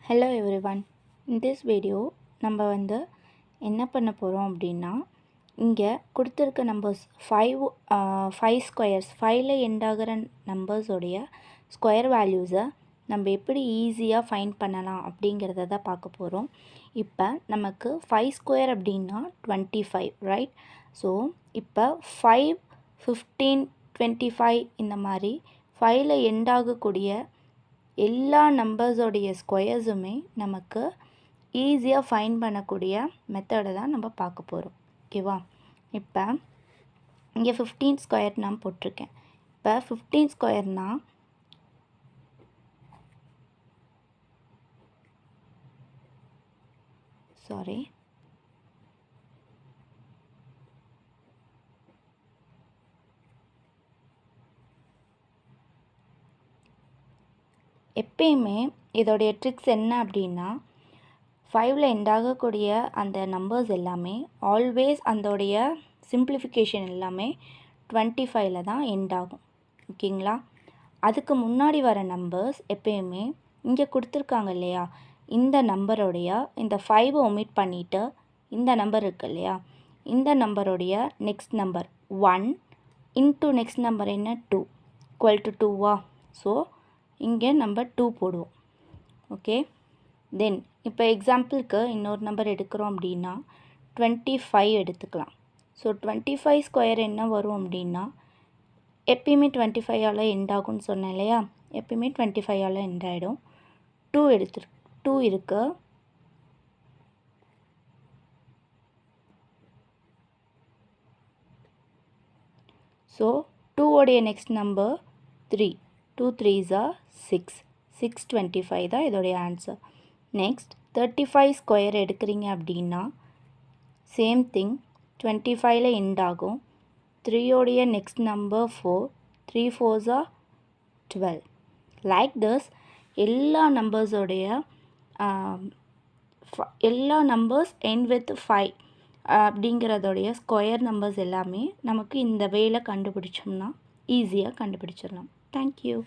Hello everyone. In this video நம்ம என்ன பண்ண போகிறோம் அப்படின்னா இங்கே கொடுத்துருக்க நம்பர்ஸ் 5 ஸ்கொயர்ஸ் 5ல் எண்ட் ஆகிற நம்பர்ஸோடைய ஸ்கொயர் வேல்யூஸை நம்ம எப்படி ஈஸியாக ஃபைண்ட் பண்ணலாம் அப்படிங்கிறத தான் பார்க்க போகிறோம். இப்போ நமக்கு 5 ஸ்கொயர் அப்படின்னா 25 ரைட். ஸோ இப்போ 5, 15, 25 இந்த மாதிரி 5ல் எண்ட் ஆகக்கூடிய எல்லா நம்பர்ஸோடைய ஸ்கொயர்ஸுமே நமக்கு ஈஸியாக ஃபைண்ட் பண்ணக்கூடிய மெத்தடை தான் நம்ம பார்க்க போகிறோம். ஓகேவா? இப்போ இங்கே 15 ஸ்கொயர் நான் போட்டிருக்கேன். இப்போ 15 ஸ்கொயர்னால் எப்பயுமே இதோடைய ட்ரிக்ஸ் என்ன அப்படின்னா 5ல் எண்ட் ஆகக்கூடிய அந்த நம்பர்ஸ் எல்லாமே ஆல்வேஸ் அதோடைய சிம்பிளிஃபிகேஷன் எல்லாமே 25ல் தான் எண்ட் ஆகும். ஓகேங்களா? அதுக்கு முன்னாடி வர நம்பர்ஸ் எப்பயுமே இங்கே கொடுத்துருக்காங்க இல்லையா, இந்த நம்பரோடைய இந்த 5 ஒமிட் பண்ணிவிட்டு இந்த நம்பர் இருக்குது இல்லையா, இந்த நம்பரோடைய next number 1 into next number என்ன 2 = 2வா? ஸோ இங்கே நம்ம 2 போடுவோம். ஓகே, தென் இப்போ எக்ஸாம்பிளுக்கு இன்னொரு நம்பர் எடுக்கிறோம் அப்படின்னா 25 எடுத்துக்கலாம். ஸோ 25 ஸ்கொயர் என்ன வரும் அப்படின்னா எப்பயுமே 25ஆல் எண்ட் ஆகும்னு சொன்னேன் இல்லையா, எப்பயுமே 25ஆல் எண்ட் ஆகிடும். 2 இருக்கு. So 2 next number 3. 2 3s are 6. 625 தான் இதோடைய ஆன்சர். நெக்ஸ்ட் 35 ஸ்கொயர் எடுக்கிறீங்க அப்படின்னா சேம் திங் 25ல் எண்ட் ஆகும். 3 next number 4. 3 4s are 12. Like this எல்லா நம்பர்ஸ் எண்ட் வித் 5 அப்படிங்கிறதோடைய ஸ்கொயர் நம்பர்ஸ் எல்லாமே நமக்கு இந்த வேல கண்டுபிடிச்சோம்னா ஈஸியாக கண்டுபிடிச்சிடலாம். Thank you.